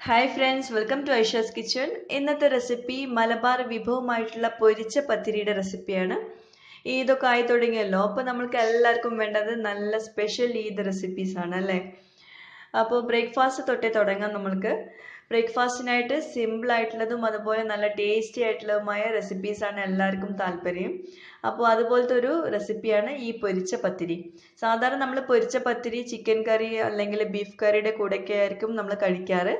Hi friends, welcome to Aisha's Kitchen. ഇന്നത്തെ recipe Malabar വിഭവമായിട്ടുള്ള പൊരിച്ച പത്തിരിയുടെ റെസിപ്പിയാണ്. ഈദൊക്കെ ആയി തുടങ്ങിയല്ലോ. അപ്പോൾ നമ്മൾക്ക് എല്ലാവർക്കും വേണ്ടത് നല്ല സ്പെഷ്യൽ ഈദ് റെസിപ്പീസ് ആണ് അല്ലേ? അപ്പോൾ ബ്രേക്ക്ഫാസ്റ്റ് തൊട്ടേ തുടങ്ങാം നമ്മൾക്ക്. ബ്രേക്ക്ഫാസ്റ്റിനായിട്ട് സിമ്പിൾ ആയിട്ടുള്ളതും അതുപോലെ നല്ല ടേസ്റ്റി ആയിട്ടുള്ളതുമായ റെസിപ്പീസാണ് എല്ലാവർക്കും താല്പര്യം. അപ്പോൾ അതുപോലത്തെ ഒരു റെസിപ്പിയാണ് ഈ പൊരിച്ച പത്തിരി. സാധാരണ നമ്മൾ പൊരിച്ച പത്തിരി ചിക്കൻ കറി അല്ലെങ്കിൽ ബീഫ് കറിയുടെ കൂടെയൊക്കെ ആയിരിക്കും നമ്മൾ കഴിക്കാറ്.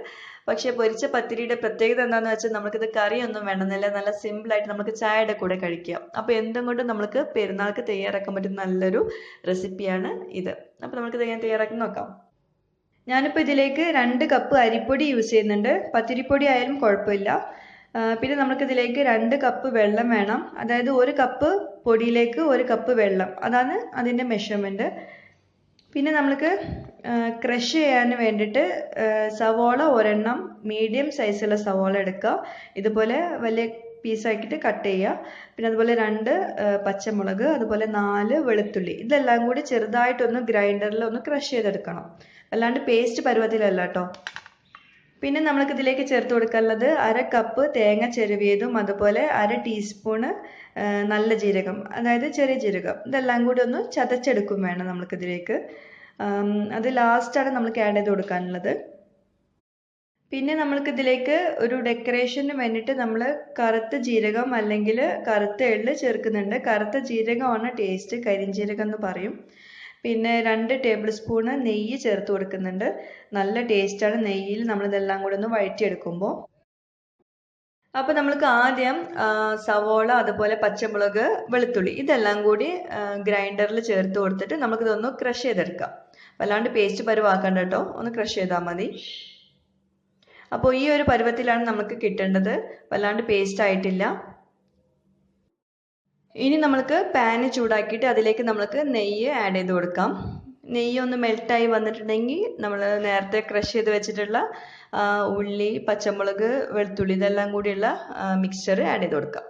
പക്ഷേ പൊരിച്ച പത്തിരിയുടെ പ്രത്യേകത എന്താണെന്ന് വെച്ചാൽ നമുക്കിത് കറിയൊന്നും വേണമെന്നില്ല, നല്ല സിമ്പിളായിട്ട് നമുക്ക് ചായയുടെ കൂടെ കഴിക്കാം. അപ്പോൾ എന്തും കൊണ്ടും നമുക്ക് പെരുന്നാൾക്ക് തയ്യാറാക്കാൻ പറ്റുന്ന നല്ലൊരു റെസിപ്പിയാണ് ഇത്. അപ്പോൾ നമുക്കിത് എങ്ങനെ തയ്യാറാക്കി നോക്കാം. ഞാനിപ്പോൾ ഇതിലേക്ക് 2 കപ്പ് അരിപ്പൊടി യൂസ് ചെയ്യുന്നുണ്ട്. പത്തിരിപ്പൊടി ആയാലും കുഴപ്പമില്ല. പിന്നെ നമുക്കിതിലേക്ക് 2 കപ്പ് വെള്ളം വേണം. അതായത് 1 കപ്പ് പൊടിയിലേക്ക് 1 കപ്പ് വെള്ളം, അതാണ് അതിൻ്റെ മെഷർമെൻറ്റ്. പിന്നെ നമുക്ക് ക്രഷ് ചെയ്യാൻ വേണ്ടിയിട്ട് സവോള ഒരെണ്ണം മീഡിയം സൈസുള്ള സവോള എടുക്കുക. ഇതുപോലെ വലിയ പീസാക്കിയിട്ട് കട്ട് ചെയ്യുക. പിന്നെ അതുപോലെ 2 പച്ചമുളക്, അതുപോലെ 4 വെളുത്തുള്ളി, ഇതെല്ലാം കൂടി ചെറുതായിട്ടൊന്ന് ഗ്രൈൻഡറിൽ ഒന്ന് ക്രഷ് ചെയ്തെടുക്കണം. അല്ലാണ്ട് പേസ്റ്റ് പരുവത്തിലല്ല കേട്ടോ. പിന്നെ നമ്മൾക്ക് ഇതിലേക്ക് ചേർത്ത് കൊടുക്കാനുള്ളത് 1/2 കപ്പ് തേങ്ങ ചിരവിയതും അതുപോലെ 1/2 ടീസ്പൂണ് നല്ല ജീരകം, അതായത് ചെറിയ ജീരകം, ഇതെല്ലാം കൂടി ഒന്ന് ചതച്ചെടുക്കും വേണം നമ്മൾക്കിതിലേക്ക്. അത് ലാസ്റ്റാണ് നമ്മൾക്ക് ആഡ് ചെയ്ത് കൊടുക്കാനുള്ളത്. പിന്നെ നമ്മൾക്കിതിലേക്ക് ഒരു ഡെക്കറേഷന് വേണ്ടിയിട്ട് നമ്മൾ കറുത്ത ജീരകം അല്ലെങ്കിൽ കറുത്ത എള്ള് ചേർക്കുന്നുണ്ട്. കറുത്ത ജീരകമാണ് ടേസ്റ്റ്, കരിഞ്ജീരകം എന്ന് പറയും. പിന്നെ 2 ടേബിൾ സ്പൂണ് നെയ്യ് ചേർത്ത് കൊടുക്കുന്നുണ്ട്. നല്ല ടേസ്റ്റാണ് നെയ്യിൽ നമ്മളിതെല്ലാം കൂടെ ഒന്ന് വഴറ്റിയെടുക്കുമ്പോൾ. അപ്പോൾ നമ്മൾക്ക് ആദ്യം സവോള, അതുപോലെ പച്ചമുളക്, വെളുത്തുള്ളി, ഇതെല്ലാം കൂടി ഗ്രൈൻഡറിൽ ചേർത്ത് കൊടുത്തിട്ട് നമുക്കിതൊന്ന് ക്രഷ് ചെയ്തെടുക്കാം. വല്ലാണ്ട് പേസ്റ്റ് പരുവാക്കണ്ട കേട്ടോ, ഒന്ന് ക്രഷ് ചെയ്താൽ മതി. അപ്പോൾ ഈ ഒരു പരുവത്തിലാണ് നമുക്ക് കിട്ടേണ്ടത്, വല്ലാണ്ട് പേസ്റ്റ് ആയിട്ടില്ല. ഇനി നമ്മൾക്ക് പാന് ചൂടാക്കിയിട്ട് അതിലേക്ക് നമ്മൾക്ക് നെയ്യ് ആഡ് ചെയ്ത് കൊടുക്കാം. നെയ്യ് ഒന്ന് മെൽറ്റായി വന്നിട്ടുണ്ടെങ്കിൽ നമ്മൾ നേരത്തെ ക്രഷ് ചെയ്ത് വെച്ചിട്ടുള്ള ഉള്ളി, പച്ചമുളക്, വെളുത്തുള്ളി, ഇതെല്ലാം കൂടിയുള്ള മിക്സ്ചർ ആഡ് ചെയ്ത് കൊടുക്കാം.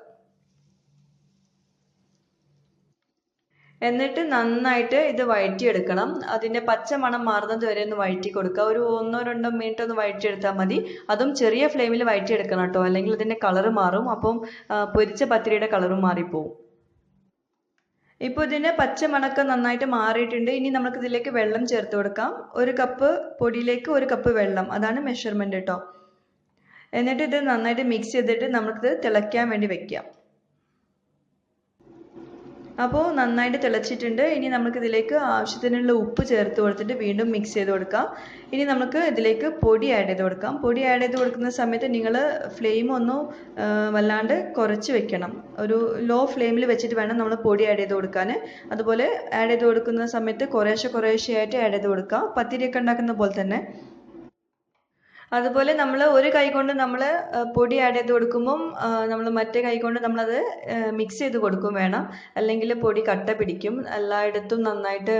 എന്നിട്ട് നന്നായിട്ട് ഇത് വഴറ്റിയെടുക്കണം. അതിൻ്റെ പച്ചമണം മാറുന്നത് വരെ ഒന്ന് വഴറ്റി കൊടുക്കുക. ഒരു 1-2 മിനിറ്റ് ഒന്ന് വഴറ്റിയെടുത്താൽ മതി. അതും ചെറിയ ഫ്ലെയിമിൽ വഴറ്റിയെടുക്കണം കേട്ടോ, അല്ലെങ്കിൽ ഇതിൻ്റെ കളറ് മാറും. അപ്പം പൊരിച്ച പത്തിരിയുടെ കളറും മാറിപ്പോവും. ഇപ്പോൾ ഇതിൻ്റെ പച്ചമണക്കം നന്നായിട്ട് മാറിയിട്ടുണ്ട്. ഇനി നമുക്ക് ഇതിലേക്ക് വെള്ളം ചേർത്ത് കൊടുക്കാം. 1 കപ്പ് പൊടിയിലേക്ക് 1 കപ്പ് വെള്ളം, അതാണ് മെഷർമെൻറ്റ് കേട്ടോ. എന്നിട്ട് ഇത് നന്നായിട്ട് മിക്സ് ചെയ്തിട്ട് നമുക്കിത് തിളയ്ക്കാൻ വേണ്ടി വെക്കാം. അപ്പോൾ നന്നായിട്ട് തിളച്ചിട്ടുണ്ട്. ഇനി നമുക്ക് ഇതിലേക്ക് ആവശ്യത്തിനുള്ള ഉപ്പ് ചേർത്ത് കൊടുത്തിട്ട് വീണ്ടും മിക്സ് ചെയ്ത് കൊടുക്കാം. ഇനി നമുക്ക് ഇതിലേക്ക് പൊടി ആഡ് ചെയ്ത് കൊടുക്കാം. പൊടി ആഡ് ചെയ്ത് കൊടുക്കുന്ന സമയത്ത് നിങ്ങൾ ഫ്ലെയിം ഒന്ന് വല്ലാണ്ട് കുറച്ച് വെക്കണം. ഒരു ലോ ഫ്ലെയിമിൽ വെച്ചിട്ട് വേണം നമ്മൾ പൊടി ആഡ് ചെയ്ത് കൊടുക്കാൻ. അതുപോലെ ആഡ് ചെയ്ത് കൊടുക്കുന്ന സമയത്ത് കുറേശ്ശെയായിട്ട് ആഡ് ചെയ്ത് കൊടുക്കാം, പത്തിരിയൊക്കെ ഉണ്ടാക്കുന്ന പോലെ തന്നെ. അതുപോലെ നമ്മൾ ഒരു കൈ കൊണ്ട് നമ്മൾ പൊടി ആഡ് ചെയ്ത് കൊടുക്കുമ്പം നമ്മൾ മറ്റേ കൈ കൊണ്ട് നമ്മളത് മിക്സ് ചെയ്ത് കൊടുക്കും വേണം, അല്ലെങ്കിൽ പൊടി കട്ട പിടിക്കും, എല്ലായിടത്തും നന്നായിട്ട്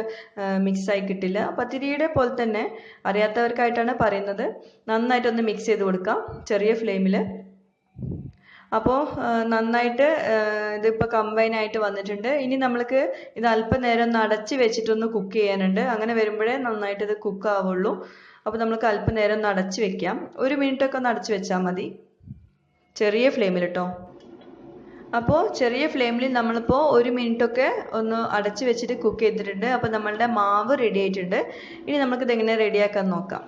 മിക്സായി കിട്ടില്ല. പത്തിരിയുടെ പോലെ തന്നെ, അറിയാത്തവർക്കായിട്ടാണ് പറയുന്നത്. നന്നായിട്ടൊന്ന് മിക്സ് ചെയ്ത് കൊടുക്കാം ചെറിയ ഫ്ലെയിമിൽ. അപ്പോൾ നന്നായിട്ട് ഇതിപ്പോൾ കമ്പൈൻ ആയിട്ട് വന്നിട്ടുണ്ട്. ഇനി നമ്മൾക്ക് ഇത് അല്പനേരം ഒന്ന് അടച്ച് വെച്ചിട്ടൊന്ന് കുക്ക് ചെയ്യാനുണ്ട്. അങ്ങനെ വരുമ്പോഴേ നന്നായിട്ട് ഇത് കുക്ക് ആവുള്ളൂ. അപ്പോൾ നമുക്ക് അല്പനേരം ഒന്ന് അടച്ച് വെക്കാം. 1 മിനിറ്റൊക്കെ ഒന്ന് അടച്ച് വെച്ചാൽ മതി, ചെറിയ ഫ്ലെയിമിൽ കേട്ടോ. അപ്പോൾ ചെറിയ ഫ്ലെയിമിൽ നമ്മളിപ്പോൾ 1 മിനിറ്റൊക്കെ ഒന്ന് അടച്ച് വെച്ചിട്ട് കുക്ക് ചെയ്തിട്ടുണ്ട്. അപ്പോൾ നമ്മളുടെ മാവ് റെഡി ആയിട്ടുണ്ട്. ഇനി നമുക്കിത് എങ്ങനെ റെഡിയാക്കാൻ നോക്കാം.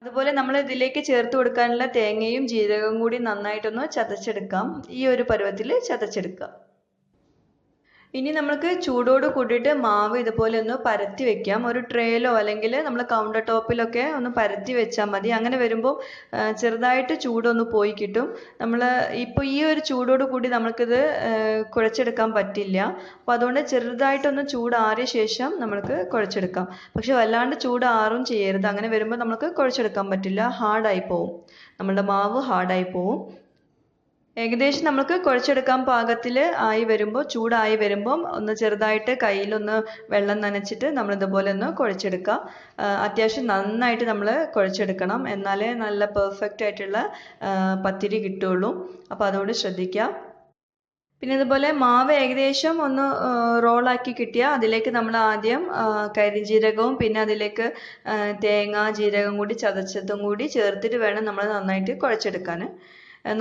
അതുപോലെ നമ്മൾ ഇതിലേക്ക് ചേർത്ത് കൊടുക്കാനുള്ള തേങ്ങയും ജീരകവും കൂടി നന്നായിട്ടൊന്ന് ചതച്ചെടുക്കാം. ഈ ഒരു പരുവത്തിൽ ചതച്ചെടുക്കാം. ഇനി നമുക്ക് ചൂടോട് കൂടിയിട്ട് മാവ് ഇതുപോലെ ഒന്ന് പരത്തി വെക്കാം. ഒരു ട്രേയിലോ അല്ലെങ്കിൽ നമ്മൾ കൗണ്ടർ ടോപ്പിലൊക്കെ ഒന്ന് പരത്തി വെച്ചാൽ മതി. അങ്ങനെ വരുമ്പോൾ ചെറുതായിട്ട് ചൂടൊന്ന് പോയി കിട്ടും. നമ്മൾ ഇപ്പോൾ ഈ ഒരു ചൂടോട് കൂടി നമുക്കിത് കുഴച്ചെടുക്കാൻ പറ്റില്ല. അപ്പോൾ അതുകൊണ്ട് ചെറുതായിട്ടൊന്ന് ചൂടാറിയ ശേഷം നമുക്ക് കുഴച്ചെടുക്കാം. പക്ഷെ വല്ലാണ്ട് ചൂടാറും ചെയ്യരുത്. അങ്ങനെ വരുമ്പോൾ നമുക്ക് കുഴച്ചെടുക്കാൻ പറ്റില്ല, ഹാർഡായി പോവും, നമ്മളുടെ മാവ് ഹാർഡായി പോവും. ഏകദേശം നമുക്ക് കുഴച്ചെടുക്കാൻ പാകത്തിൽ ആയി വരുമ്പോൾ, ചൂടായി വരുമ്പം ഒന്ന് ചെറുതായിട്ട് കയ്യിലൊന്ന് വെള്ളം നനച്ചിട്ട് നമ്മൾ ഇതുപോലെ ഒന്ന് കുഴച്ചെടുക്കുക. അത്യാവശ്യം നന്നായിട്ട് നമ്മൾ കുഴച്ചെടുക്കണം, എന്നാലേ നല്ല പെർഫെക്റ്റ് ആയിട്ടുള്ള പത്തിരി കിട്ടുള്ളൂ. അപ്പോൾ അതുകൊണ്ട് ശ്രദ്ധിക്കുക. പിന്നെ ഇതുപോലെ മാവ് ഏകദേശം ഒന്ന് റോളാക്കി കിട്ടിയാൽ അതിലേക്ക് നമ്മൾ ആദ്യം കരിഞ്ജീരകവും പിന്നെ അതിലേക്ക് തേങ്ങ ജീരകം കൂടി ചതച്ചതും കൂടി ചേർത്തിട്ട് വേണം നമ്മൾ നന്നായിട്ട് കുഴച്ചെടുക്കാൻ.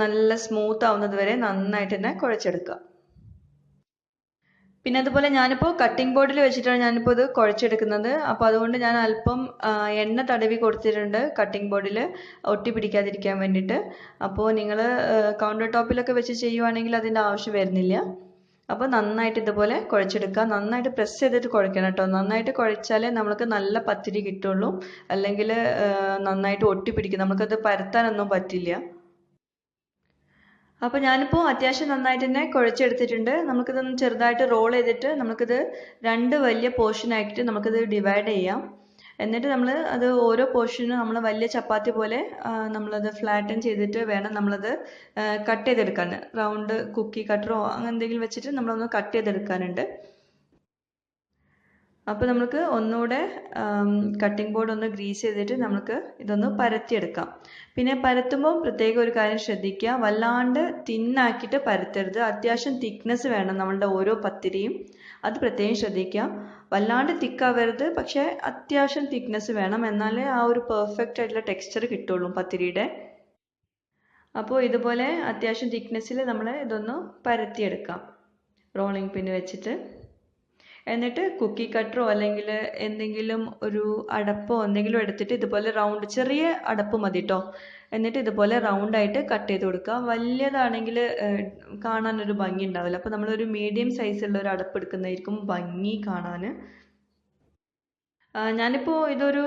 നല്ല സ്മൂത്ത് ആവുന്നത് വരെ നന്നായിട്ട് തന്നെ കുഴച്ചെടുക്കുക. പിന്നെ അതുപോലെ ഞാനിപ്പോൾ കട്ടിംഗ് ബോർഡിൽ വെച്ചിട്ടാണ് ഞാനിപ്പോൾ ഇത് കുഴച്ചെടുക്കുന്നത്. അപ്പോൾ അതുകൊണ്ട് ഞാൻ അല്പം എണ്ണ തടവി കൊടുത്തിട്ടുണ്ട് കട്ടിംഗ് ബോർഡിൽ ഒട്ടി പിടിക്കാതിരിക്കാൻ വേണ്ടിയിട്ട്. അപ്പോൾ നിങ്ങൾ കൗണ്ടർ ടോപ്പിലൊക്കെ വെച്ച് ചെയ്യുവാണെങ്കിൽ അതിൻ്റെ ആവശ്യം വരുന്നില്ല. അപ്പോൾ നന്നായിട്ട് ഇതുപോലെ കുഴച്ചെടുക്കുക. നന്നായിട്ട് പ്രസ് ചെയ്തിട്ട് കുഴക്കണം കേട്ടോ. നന്നായിട്ട് കുഴച്ചാലേ നമുക്ക് നല്ല പത്തിരി കിട്ടുള്ളൂ. അല്ലെങ്കിൽ നന്നായിട്ട് ഒട്ടി പിടിക്കും, നമുക്കത് പരത്താനൊന്നും പറ്റില്ല. അപ്പോൾ ഞാനിപ്പോൾ അത്യാവശ്യം നന്നായിട്ട് തന്നെ കുഴച്ചെടുത്തിട്ടുണ്ട്. നമുക്കിതൊന്ന് ചെറുതായിട്ട് റോൾ ചെയ്തിട്ട് നമുക്കിത് 2 വലിയ പോർഷനായിട്ട് നമുക്കിത് ഡിവൈഡ് ചെയ്യാം. എന്നിട്ട് നമ്മൾ അത് ഓരോ പോർഷനും നമ്മൾ വലിയ ചപ്പാത്തി പോലെ നമ്മളത് ഫ്ലാറ്റൻ ചെയ്തിട്ട് വേണം നമ്മളത് കട്ട് ചെയ്തെടുക്കാൻ. റൗണ്ട് കുക്കി കട്ടറോ അങ്ങനെ എന്തെങ്കിലും വെച്ചിട്ട് നമ്മളൊന്ന് കട്ട് ചെയ്തെടുക്കാനുണ്ട്. അപ്പോൾ നമുക്ക് ഒന്നുകൂടെ കട്ടിംഗ് ബോർഡ് ഒന്ന് ഗ്രീസ് ചെയ്തിട്ട് നമുക്ക് ഇതൊന്ന് പരത്തിയെടുക്കാം. പിന്നെ പരത്തുമ്പോൾ പ്രത്യേക ഒരു കാര്യം ശ്രദ്ധിക്കുക, വല്ലാണ്ട് തിന്നാക്കിയിട്ട് പരത്തരുത്. അത്യാവശ്യം തിക്നെസ് വേണം നമ്മളുടെ ഓരോ പത്തിരിയും, അത് പ്രത്യേകം ശ്രദ്ധിക്കുക. വല്ലാണ്ട് തിക്കാവരുത്, പക്ഷേ അത്യാവശ്യം തിക്നെസ് വേണം, എന്നാലേ ആ ഒരു പെർഫെക്റ്റ് ആയിട്ടുള്ള ടെക്സ്ചർ കിട്ടുള്ളൂ പത്തിരിയുടെ. അപ്പോൾ ഇതുപോലെ അത്യാവശ്യം തിക്നെസ്സിൽ നമ്മൾ ഇതൊന്ന് പരത്തിയെടുക്കാം റോളിംഗ് പിൻ വെച്ചിട്ട്. എന്നിട്ട് കുക്കി കട്ടറോ അല്ലെങ്കിൽ എന്തെങ്കിലും ഒരു അടപ്പോ എന്തെങ്കിലും എടുത്തിട്ട് ഇതുപോലെ റൗണ്ട്, ചെറിയ അടപ്പ് മതി കേട്ടോ. എന്നിട്ട് ഇതുപോലെ റൗണ്ടായിട്ട് കട്ട് ചെയ്ത് കൊടുക്കുക. വലിയതാണെങ്കിൽ കാണാനൊരു ഭംഗി ഉണ്ടാവില്ല. അപ്പോൾ നമ്മളൊരു മീഡിയം സൈസുള്ള ഒരു അടപ്പ് എടുക്കുന്നതായിരിക്കും ഭംഗി കാണാൻ. ഞാനിപ്പോൾ ഇതൊരു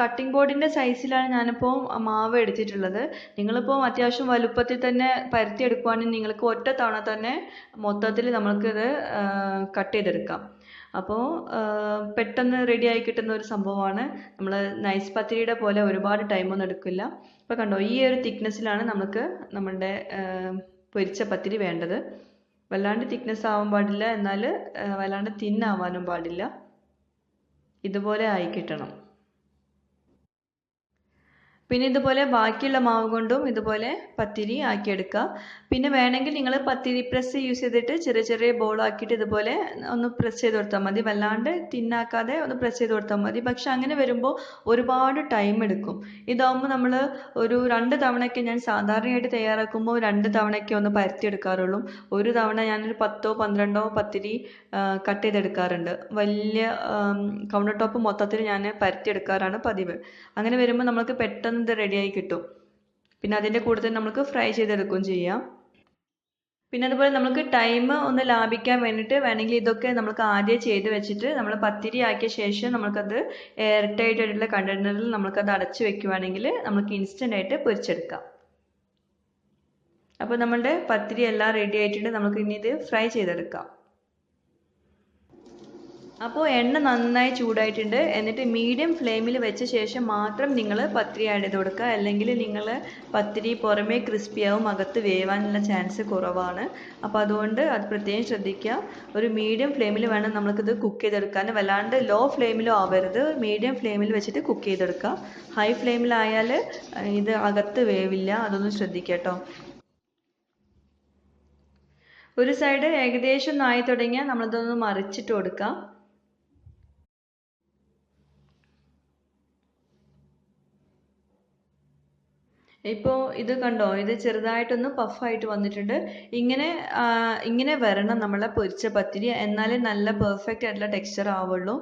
കട്ടിംഗ് ബോർഡിൻ്റെ സൈസിലാണ് ഞാനിപ്പോൾ മാവ് എടുത്തിട്ടുള്ളത്. നിങ്ങളിപ്പോൾ അത്യാവശ്യം വലുപ്പത്തിൽ തന്നെ പരത്തിയെടുക്കുവാണെങ്കിൽ നിങ്ങൾക്ക് ഒറ്റ തവണ തന്നെ മൊത്തത്തിൽ നമ്മൾക്കിത് കട്ട് ചെയ്തെടുക്കാം. അപ്പോൾ പെട്ടെന്ന് റെഡിയായി കിട്ടുന്ന ഒരു സംഭവമാണ്. നമ്മൾ നൈസ് പത്തിരിയുടെ പോലെ ഒരുപാട് ടൈമൊന്നും എടുക്കില്ല. ഇപ്പോൾ കണ്ടോ, ഈ ഒരു തിക്നെസ്സിലാണ് നമുക്ക് നമ്മളുടെ പൊരിച്ച പത്തിരി വേണ്ടത്. വല്ലാണ്ട് തിക്നെസ് ആവാൻ പാടില്ല, എന്നാൽ വല്ലാണ്ട് തിന്നാവാനും പാടില്ല. ഇതുപോലെ ആയി കിട്ടണം. പിന്നെ ഇതുപോലെ ബാക്കിയുള്ള മാവ് കൊണ്ടും ഇതുപോലെ പത്തിരി ആക്കിയെടുക്കുക. പിന്നെ വേണമെങ്കിൽ നിങ്ങൾ പത്തിരി പ്രസ് യൂസ് ചെയ്തിട്ട് ചെറിയ ചെറിയ ബോൾ ആക്കിയിട്ട് ഇതുപോലെ ഒന്ന് പ്രസ് ചെയ്ത് കൊടുത്താൽ മതി. വല്ലാണ്ട് തിന്നാക്കാതെ ഒന്ന് പ്രസ് ചെയ്ത് കൊടുത്താൽ മതി. പക്ഷെ അങ്ങനെ വരുമ്പോൾ ഒരുപാട് ടൈം എടുക്കും. ഇതാവുമ്പോൾ നമ്മൾ ഒരു 2 തവണയൊക്കെ, ഞാൻ സാധാരണയായിട്ട് തയ്യാറാക്കുമ്പോൾ 2 തവണയൊക്കെ ഒന്ന് പരത്തിയെടുക്കാറുള്ളൂ. ഒരു തവണ ഞാനൊരു 10ഓ 12ഓ പത്തിരി കട്ട് ചെയ്തെടുക്കാറുണ്ട്. വലിയ കൗണ്ടർ ടോപ്പ് മൊത്തത്തിൽ ഞാൻ പരത്തിയെടുക്കാറാണ് പതിവ്. അങ്ങനെ വരുമ്പോൾ നമുക്ക് പെട്ടെന്ന് ഇത് റെഡിയായി കിട്ടും. പിന്നെ അതിൻ്റെ കൂടെ തന്നെ നമുക്ക് ഫ്രൈ ചെയ്തെടുക്കുകയും ചെയ്യാം. പിന്നെ അതുപോലെ നമുക്ക് ടൈം ഒന്ന് ലാഭിക്കാൻ വേണ്ടിയിട്ട് വേണമെങ്കിൽ ഇതൊക്കെ നമുക്ക് ആദ്യം ചെയ്ത് വെച്ചിട്ട് നമ്മൾ പത്തിരി ആക്കിയ ശേഷം നമുക്കത് എയർ ടൈറ്റ് ആയിട്ടുള്ള കണ്ടെയ്നറിൽ നമുക്കത് അടച്ചു വെക്കുവാണെങ്കിൽ നമുക്ക് ഇൻസ്റ്റൻ്റ് ആയിട്ട് പൊരിച്ചെടുക്കാം. അപ്പോൾ നമ്മളുടെ പത്തിരി എല്ലാം റെഡി ആയിട്ടുണ്ട്. നമുക്ക് ഇനി ഇത് ഫ്രൈ ചെയ്തെടുക്കാം. അപ്പോൾ എണ്ണ നന്നായി ചൂടായിട്ടുണ്ട്. എന്നിട്ട് മീഡിയം ഫ്ലെയിമിൽ വെച്ച ശേഷം മാത്രം നിങ്ങൾ പത്തിരി ആഡ് ചെയ്ത് കൊടുക്കുക. അല്ലെങ്കിൽ നിങ്ങൾ പത്തിരി പുറമേ ക്രിസ്പിയാവും, അകത്ത് വേവാനുള്ള ചാൻസ് കുറവാണ്. അപ്പോൾ അതുകൊണ്ട് അത് പ്രത്യേകം ശ്രദ്ധിക്കുക. ഒരു മീഡിയം ഫ്ലെയിമിൽ വേണം നമുക്കിത് കുക്ക് ചെയ്തെടുക്കാൻ. വല്ലാണ്ട് ലോ ഫ്ലെയിമിലും ആവരുത്, മീഡിയം ഫ്ലെയിമിൽ വെച്ചിട്ട് കുക്ക് ചെയ്തെടുക്കുക. ഹൈ ഫ്ലെയിമിലായാൽ ഇത് അകത്ത് വേവില്ല, അതൊന്നും ശ്രദ്ധിക്കുക കേട്ടോ. ഒരു സൈഡ് ഏകദേശം ഒന്നായി തുടങ്ങിയാൽ നമ്മളിതൊന്ന് മറിച്ചിട്ട് കൊടുക്കാം. ഇപ്പോൾ ഇത് കണ്ടോ, ഇത് ചെറുതായിട്ടൊന്ന് പഫായിട്ട് വന്നിട്ടുണ്ട്. ഇങ്ങനെ വരണം നമ്മളെ പൊരിച്ച പത്തിരി, എന്നാലേ നല്ല പെർഫെക്റ്റ് ആയിട്ടുള്ള ടെക്സ്ചർ ആവുള്ളൂ.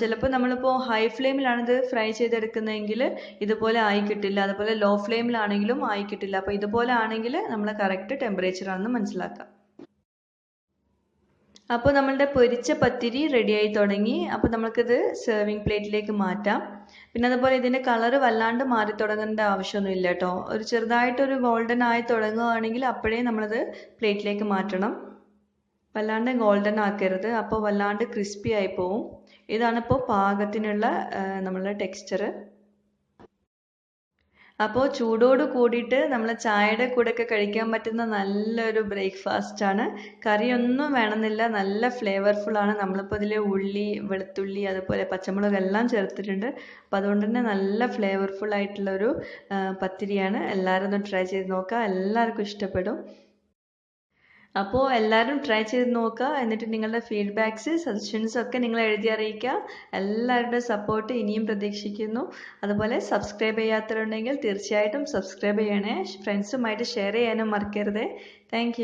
ചിലപ്പോൾ നമ്മളിപ്പോൾ ഹൈ ഫ്ലെയിമിലാണ് ഇത് ഫ്രൈ ചെയ്തെടുക്കുന്നതെങ്കിൽ ഇതുപോലെ ആയി കിട്ടില്ല. അതുപോലെ ലോ ഫ്ലെയിമിലാണെങ്കിലും ആയി കിട്ടില്ല. അപ്പോൾ ഇതുപോലെ ആണെങ്കിൽ നമ്മളെ കറക്റ്റ് ടെമ്പറേച്ചർ ആണെന്ന് മനസ്സിലാക്കാം. അപ്പോൾ നമ്മളുടെ പൊരിച്ച പത്തിരി റെഡിയായി തുടങ്ങി. അപ്പോൾ നമുക്കിത് സെർവിങ് പ്ലേറ്റിലേക്ക് മാറ്റാം. പിന്നെ അതുപോലെ ഇതിൻ്റെ കളറ് വല്ലാണ്ട് മാറി തുടങ്ങേണ്ട ആവശ്യമൊന്നുമില്ല കേട്ടോ. ഒരു ചെറുതായിട്ടൊരു ഗോൾഡൻ ആയി തുടങ്ങുകയാണെങ്കിൽ അപ്പോഴേ നമ്മളത് പ്ലേറ്റിലേക്ക് മാറ്റണം. വല്ലാണ്ട് ഗോൾഡൻ ആക്കരുത്, അപ്പോൾ വല്ലാണ്ട് ക്രിസ്പി ആയി പോവും. ഇതാണിപ്പോൾ പാകത്തിനുള്ള നമ്മളുടെ ടെക്സ്ചർ. അപ്പോൾ ചൂടോട് കൂടിയിട്ട് നമ്മൾ ചായയുടെ കൂടെയൊക്കെ കഴിക്കാൻ പറ്റുന്ന നല്ലൊരു ബ്രേക്ക്ഫാസ്റ്റ് ആണ്. കറിയൊന്നും വേണമെന്നില്ല, നല്ല ഫ്ലേവർഫുൾ ആണ്. നമ്മളിപ്പോൾ ഇതിൽ ഉള്ളി, വെളുത്തുള്ളി, അതുപോലെ പച്ചമുളക് എല്ലാം ചേർത്തിട്ടുണ്ട്. അപ്പോൾ അതുകൊണ്ട് തന്നെ നല്ല ഫ്ലേവർഫുൾ ആയിട്ടുള്ളൊരു പത്തിരിയാണ്. എല്ലാവരും ഒന്ന് ട്രൈ ചെയ്ത് നോക്കുക, എല്ലാവർക്കും ഇഷ്ടപ്പെടും. അപ്പോൾ എല്ലാവരും ട്രൈ ചെയ്ത് നോക്കുക. എന്നിട്ട് നിങ്ങളുടെ ഫീഡ്ബാക്ക്സ് സജഷൻസ് ഒക്കെ നിങ്ങൾ എഴുതി അറിയിക്കുക. എല്ലാവരുടെയും സപ്പോർട്ട് ഇനിയും പ്രതീക്ഷിക്കുന്നു. അതുപോലെ സബ്സ്ക്രൈബ് ചെയ്യാത്തവരുണ്ടെങ്കിൽ തീർച്ചയായിട്ടും സബ്സ്ക്രൈബ് ചെയ്യണേ. ഫ്രണ്ട്സുമായിട്ട് ഷെയർ ചെയ്യാനും മറക്കരുത്. താങ്ക്